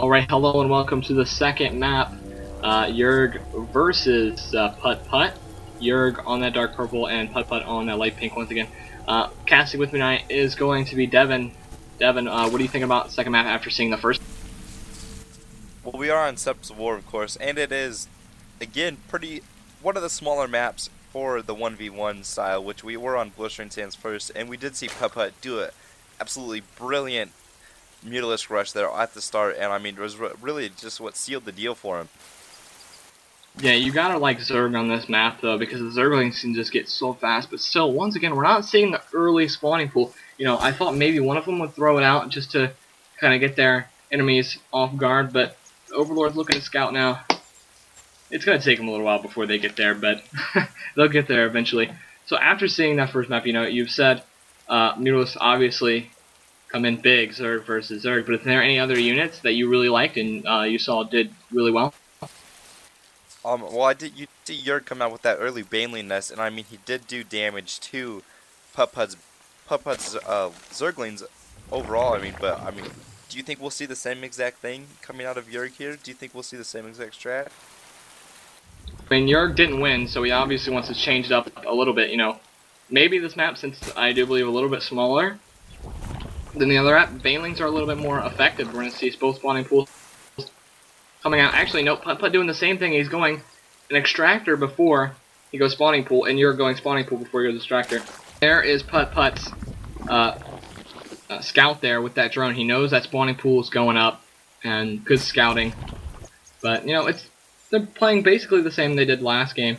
Alright, hello and welcome to the second map, Yerg versus Putt Putt. Yerg on that dark purple and Putt Putt on that light pink once again. Casting with me tonight is going to be Devin. Devin, what do you think about the second map after seeing the first? Well, we are on Steps of War, of course, and it is, again, one of the smaller maps for the 1v1 style, which we were on Blistering Sands first, and we did see Putt Putt do an absolutely brilliant Mutalisk rush there at the start, and I mean, it was really just what sealed the deal for him. Yeah, you gotta like Zerg on this map though, because the Zerglings can just get so fast, but still, once again, we're not seeing the early spawning pool. You know, I thought maybe one of them would throw it out just to kind of get their enemies off guard, but Overlord's looking to scout now. It's gonna take them a little while before they get there, but they'll get there eventually. So after seeing that first map, you know, you've said Mutalisk obviously come in big, Zerg versus Zerg, but is there any other units that you really liked and you saw did really well? Well, you see Yerg come out with that early Baneling Nest, and I mean, he did do damage to Putt Putt's Zerglings overall, I mean, but I mean, do you think we'll see the same exact thing coming out of Yerg here? Do you think we'll see the same exact strat? I mean, Yerg didn't win, so he obviously wants to change it up a little bit, you know. Maybe this map, since I do believe a little bit smaller than the other map, Banelings are a little bit more effective. We're going to see both spawning pools coming out. Actually, no, Putt Putt doing the same thing. He's going an extractor before he goes spawning pool, and you're going spawning pool before he goes extractor. There is Putt Putt's scout there with that drone. He knows that spawning pool is going up, and good scouting. But, you know, they're playing basically the same they did last game.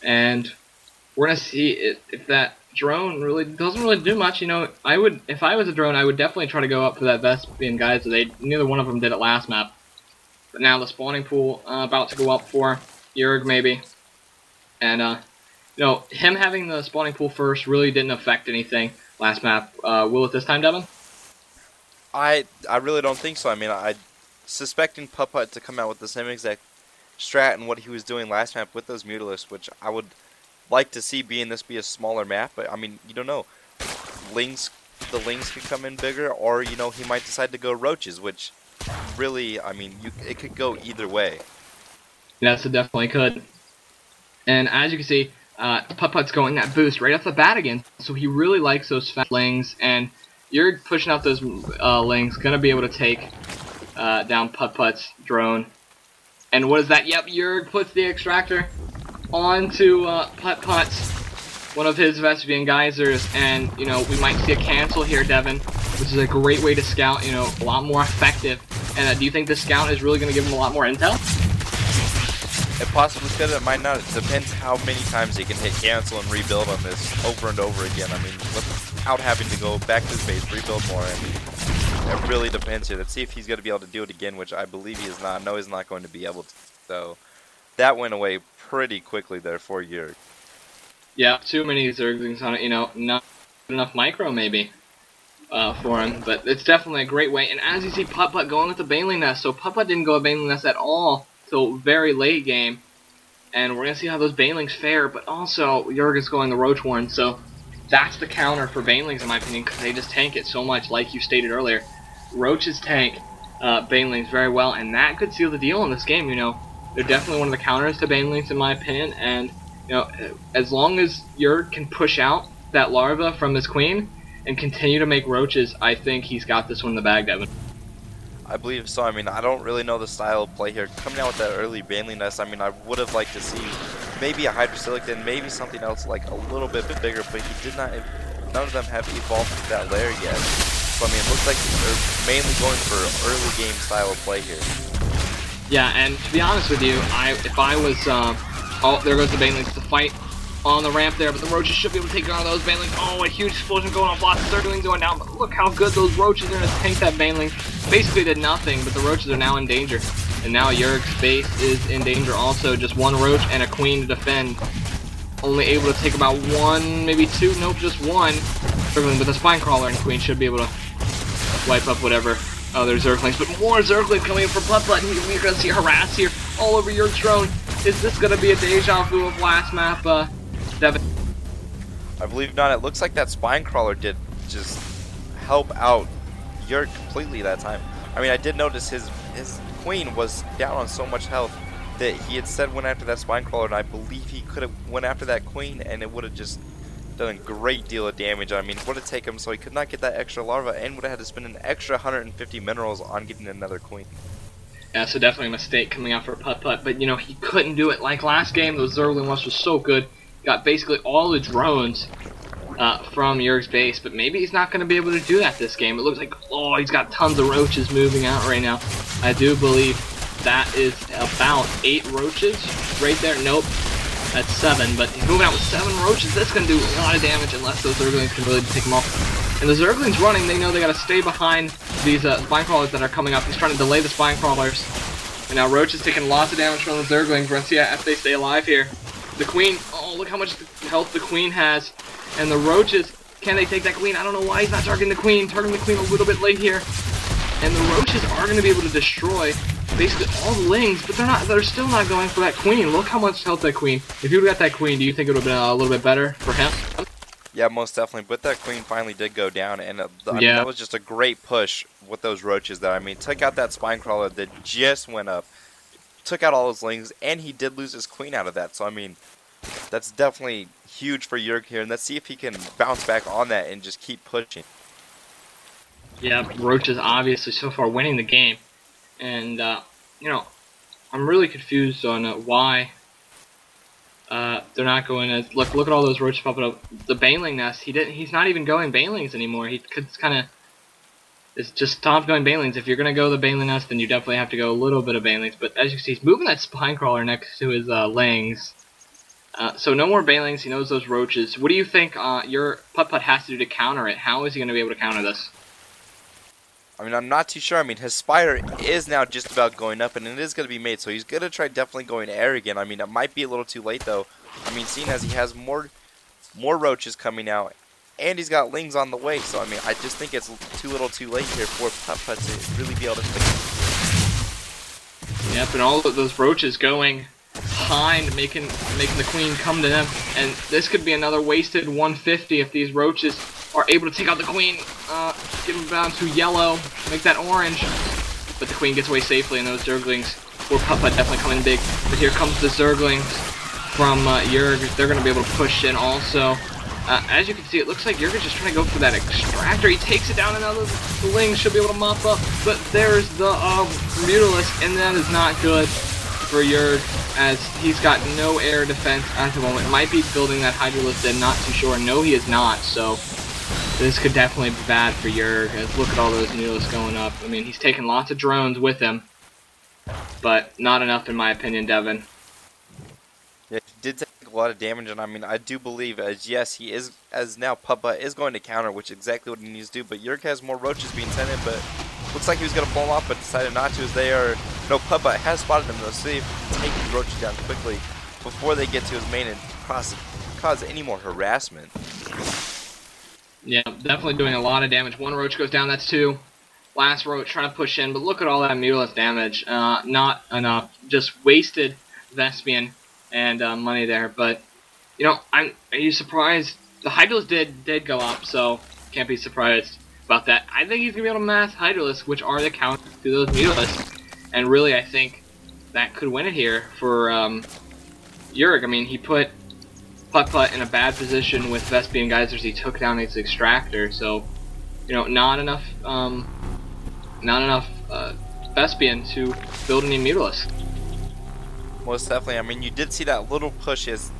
And we're going to see if that drone really doesn't really do much. You know, if I was a drone, I would definitely try to go up for that Vespian guys. Neither one of them did it last map. But now the spawning pool about to go up for Yerg maybe. And you know, him having the spawning pool first really didn't affect anything last map. Will it this time, Devin? I really don't think so. I mean, I suspecting Putt Putt to come out with the same exact strat and what he was doing last map with those Mutalisks, which I would like to see being this be a smaller map, but I mean, you don't know. The Lings could come in bigger, or you know, he might decide to go Roaches, which really, I mean, it could go either way. Yes, it definitely could. And as you can see, Putt Putt's going that boost right off the bat again, so he really likes those fast Lings, and you're pushing out those Lings, gonna be able to take down Putt Putt's drone. And what is that? Yep, Yerg puts the extractor onto Putt Putt's, one of his Vespian geysers, and you know, we might see a cancel here, Devin, which is a great way to scout, you know, a lot more effective. And do you think the scout is really going to give him a lot more intel? It possibly could, it might not. It depends how many times he can hit cancel and rebuild on this over and over again. I mean, without having to go back to his base, rebuild more. I mean, it really depends here. Let's see if he's going to be able to do it again, which I believe he is not. No, he's not going to be able to. So that went away pretty quickly there for Yerg. Yeah, too many Zerglings on it, you know, not enough micro maybe for him, but it's definitely a great way. And as you see, Putt Putt going with the Baneling Nest, so Putt Putt didn't go a Baneling Nest at all till very late game, and we're going to see how those Banelings fare, but also Yerg is going the Roach Warren, so that's the counter for Banelings in my opinion, because they just tank it so much, like you stated earlier. Roaches tank Banelings very well, and that could seal the deal in this game, you know. They're definitely one of the counters to Banelings in my opinion, and you know, as long as Yerg can push out that larva from his queen and continue to make roaches, I think he's got this one in the bag, Devin. I believe so. I mean, I don't really know the style of play here. Coming out with that early Baneling Nest, I mean, I would have liked to see maybe a Hydrosilic and maybe something else like a little bit bigger, but he did not. None of them have evolved to that layer yet. So I mean, it looks like they're mainly going for early game style of play here. Yeah, and to be honest with you, if I was oh, there goes the Banelings to fight on the ramp there, but the Roaches should be able to take down those Banelings. Oh, a huge explosion going off, lots of Zerglings going down, but look how good those Roaches are going to tank that Baneling. Basically did nothing, but the Roaches are now in danger. And now Yerg's base is in danger also, just one Roach and a Queen to defend. Only able to take about one, maybe two, nope, just one. But the Spine Crawler and Queen should be able to wipe up whatever other Zerglings. But more Zerglings coming in from Putt Putt, and we're going to see harass here all over Yerg's drone. Is this going to be a deja vu of last map, Devin? I believe not. It looks like that Spine Crawler did just help out Yerg completely that time. I mean, I did notice his his queen was down on so much health that he had said went after that spine crawler, and I believe he could have went after that queen, and it would have just done a great deal of damage. I mean, it would have taken him so he could not get that extra larva, and would have had to spend an extra 150 minerals on getting another queen. Yeah, so definitely a mistake coming out for Putt Putt, but you know, he couldn't do it like last game. The Zergling Rush was so good. Got basically all the drones from Jurg's base, but maybe he's not going to be able to do that this game. It looks like, oh, he's got tons of roaches moving out right now. I do believe that is about 8 roaches right there. Nope, that's 7, but he's moving out with 7 roaches. That's going to do a lot of damage unless those Zerglings can really take him off. And the Zerglings running, they know they got to stay behind these spine crawlers that are coming up. He's trying to delay the spine crawlers. And now Roach is taking lots of damage from the Zerglings. We're going to see if they stay alive here. The Queen, oh, look how much health the Queen has. And the Roaches, can they take that Queen? I don't know why he's not targeting the Queen. Targeting the Queen a little bit late here. And the Roaches are going to be able to destroy basically all the Lings, but they're still not going for that Queen. Look how much health that Queen. If you would have got that Queen, do you think it would have been a little bit better for him? Yeah, most definitely. But that Queen finally did go down, and I mean, that was just a great push with those Roaches there. I mean, took out that spine crawler that just went up, took out all his Lings, and he did lose his Queen out of that. So, I mean, that's definitely huge for Jurg here, and let's see if he can bounce back on that and just keep pushing. Yeah, Roach is obviously so far winning the game, and you know, I'm really confused on why they're not going as look at all those roaches popping up. The Baneling nest, he's not even going Banelings anymore. He could kind of just stop going Banelings. If you're gonna go the Baneling nest, then you definitely have to go a little bit of Banelings. But as you can see, he's moving that spine crawler next to his Lings. So no more Banelings. He knows those roaches. What do you think your Putt Putt has to do to counter it? How is he gonna be able to counter this? I mean, I'm not too sure. I mean, his Spire is now just about going up, and it is going to be made, so he's going to try definitely going air again. I mean, it might be a little too late, though. I mean, seeing as he has more roaches coming out, and he's got Lings on the way, so, I mean, I just think it's too little too late here for Putt Putt to really be able to fix it. Yep, and all of those roaches going behind, making the Queen come to them, and this could be another wasted 150 if these roaches are able to take out the Queen, get him down to yellow, make that orange, but the Queen gets away safely, and those Zerglings for Putt Putt definitely coming big. But here comes the Zerglings from Jurg. They're going to be able to push in also. As you can see, it looks like Jurg is just trying to go for that extractor. He takes it down, and now the Lings should be able to mop up, but there's the Mutalisk, and that is not good for Jurg, as he's got no air defense at the moment. Might be building that Hydralisk, I'm not too sure. No, he is not, so this could definitely be bad for Jurg, as look at all those Mutalisks going up. I mean, he's taking lots of drones with him, but not enough in my opinion, Devin. Yeah, he did take a lot of damage, and I mean, I do believe, as yes, he is, as now Putt Putt is going to counter, which is exactly what he needs to do, but Jurg has more roaches being sent in, but looks like he was going to blow him off, but decided not to, as they are, no, Putt Putt has spotted him, though, so they take the roaches down quickly before they get to his main and cause any more harassment. Yeah, definitely doing a lot of damage. One roach goes down, that's 2. Last roach trying to push in, but look at all that Mutalisk damage. Not enough. Just wasted Vespian and money there. But, you know, are you surprised? The Hydralisk did go up, so can't be surprised about that. I think he's going to be able to mass Hydralisk, which are the counter to those Mutalisks. And really, I think that could win it here for Jurg. I mean, he put Putt Putt in a bad position with Vespian Geysers. He took down his extractor, so you know, not enough Vespian to build any Mutalisk. Most definitely. I mean, you did see that little push as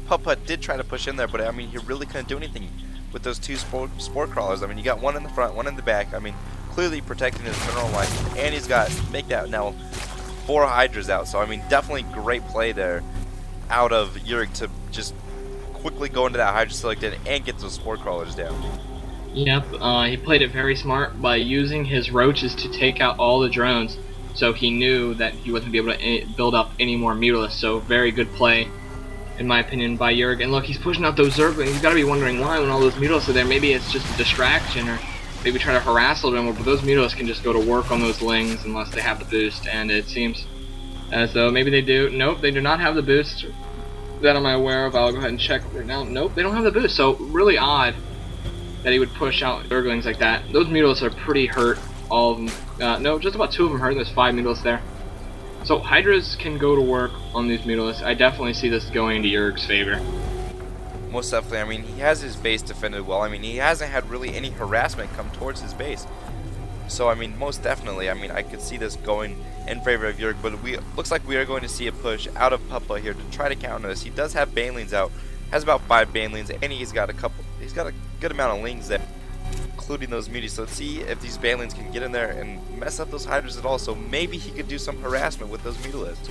Putt Putt did try to push in there, but I mean, he really couldn't do anything with those 2 spore crawlers. I mean, you got one in the front, one in the back. I mean, clearly protecting his mineral life, and he's got make that now 4 Hydras out. So I mean, definitely great play there out of Jurg to just quickly go into that Hydra selected and get those spore crawlers down. Yep, he played it very smart by using his roaches to take out all the drones, so he knew that he wasn't going to be able to build up any more Mutalisks. So very good play, in my opinion, by Jurg. And look, he's pushing out those Zerglings. He's got to be wondering why when all those Mutalisks are there. Maybe it's just a distraction, or maybe try to harass a little bit more, but those Mutalisks can just go to work on those Lings unless they have the boost, and it seems as though maybe they do. Nope, they do not have the boost that I'm aware of. I'll go ahead and check right now. Nope, they don't have the boost, so really odd that he would push out Zerglings like that. Those Mutalisks are pretty hurt all of them. No, just about 2 of them hurt. There's 5 Mutalisks there. So Hydras can go to work on these Mutalisks. I definitely see this going into Yurg's favor. Most definitely. I mean, he has his base defended well. I mean, he hasn't had really any harassment come towards his base. So, I mean, most definitely, I mean, I could see this going in favor of Yurg, but looks like we are going to see a push out of Puppa here to try to counter this. He does have Banelings out, has about 5 Banelings, and he's got a good amount of Lings there, including those Muties. So let's see if these Banelings can get in there and mess up those Hydras at all, so maybe he could do some harassment with those Mutalisks.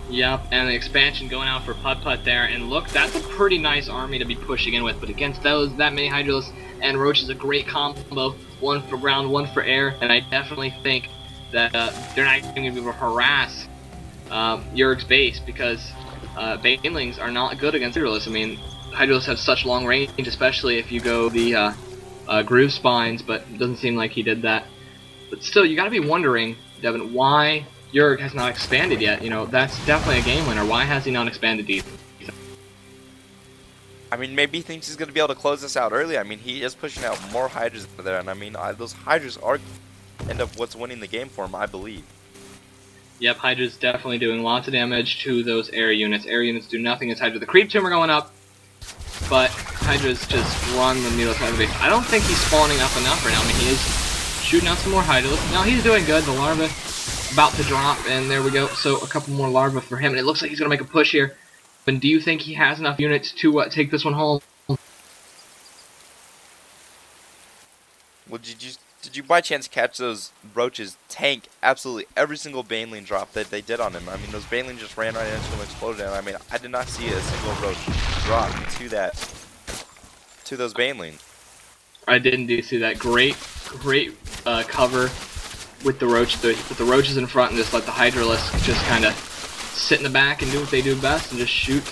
Yep, and the expansion going out for Putt there, and look, that's a pretty nice army to be pushing in with, but against that many Hydralisks and Roach is a great combo, 1 for ground, 1 for air, and I definitely think that they're not going to be able to harass Yurg's base, because Banelings are not good against Hydralisks. I mean, Hydralisks have such long range, especially if you go the Groove Spines, but it doesn't seem like he did that. But still, you got to be wondering, Devin, why Yurg has not expanded yet. You know, that's definitely a game winner. Why has he not expanded these? I mean, maybe he thinks he's going to be able to close this out early. I mean, he is pushing out more Hydras there, and I mean, those Hydras are end up what's winning the game for him, I believe. Yep, Hydra's definitely doing lots of damage to those air units. Air units do nothing against Hydra. The creep tumor going up, but Hydra's just run the Mutalisks out of the base. I don't think he's spawning up enough right now. I mean, he is shooting out some more Hydralisks. Now he's doing good. The larva about to drop, and there we go. So a couple more larvae for him, and it looks like he's going to make a push here. But do you think he has enough units to take this one home? Well, did you by chance catch those Roaches tank absolutely every single Baneling drop that they did on him? I mean, those Baneling just ran right into him and exploded. And I mean, I did not see a single Roach drop to those Baneling. I didn't see that. Great cover with the Roaches in front, and just let the Hydralisks just kind of sit in the back and do what they do best and just shoot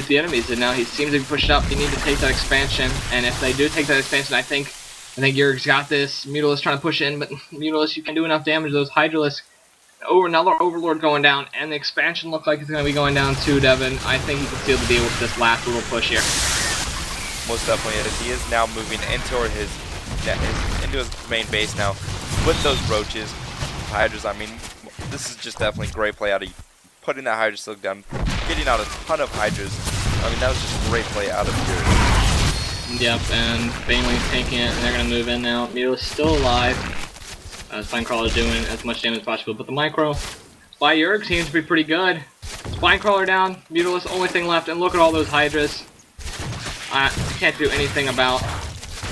the enemies. And now he seems to be pushed up. They need to take that expansion, and if they do take that expansion, I think Yurg's got this. Mutalisks trying to push in, but Mutalisks, you can do enough damage to those Hydralisks. Another Overlord going down, and the expansion looks like it's going to be going down too, Devin. I think he can seal the deal with this last little push here. Most definitely is. He is now moving into his main base now with those Roaches, Hydras. I mean, this is just definitely great play out of putting that Hydra Silk down, getting out a ton of Hydras. I mean, that was just great play out of Yurg. Yep, and Baneling's taking it, and they're going to move in now. Mutalisks still alive. Spinecrawler doing as much damage as possible, but the micro by Yurg seems to be pretty good. Spinecrawler down, Mutalisks only thing left, and look at all those Hydras. I can't do anything about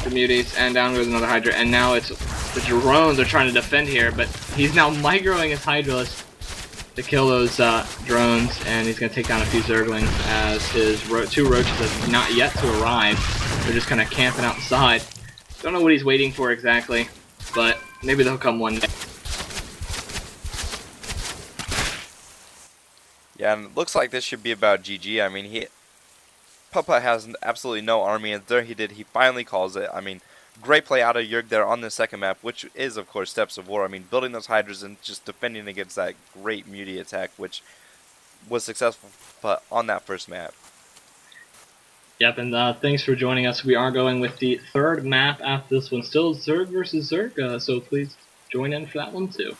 the Muties, and down goes another Hydra, and now it's the drones are trying to defend here, but he's now microing his Hydralisks to kill those drones, and he's going to take down a few Zerglings as his 2 Roaches have not yet to arrive. They're just kind of camping outside. Don't know what he's waiting for exactly, but maybe they'll come one day. Yeah, and it looks like this should be about GG. I mean, Puppa has absolutely no army, and there he finally calls it. I mean, great play out of Yurg there on the second map, which is, of course, Steps of War. I mean, building those Hydras and just defending against that great Mutie attack, which was successful on that first map. Yep, and thanks for joining us. We are going with the third map after this one. Still Zerg versus Zerg, so please join in for that one too.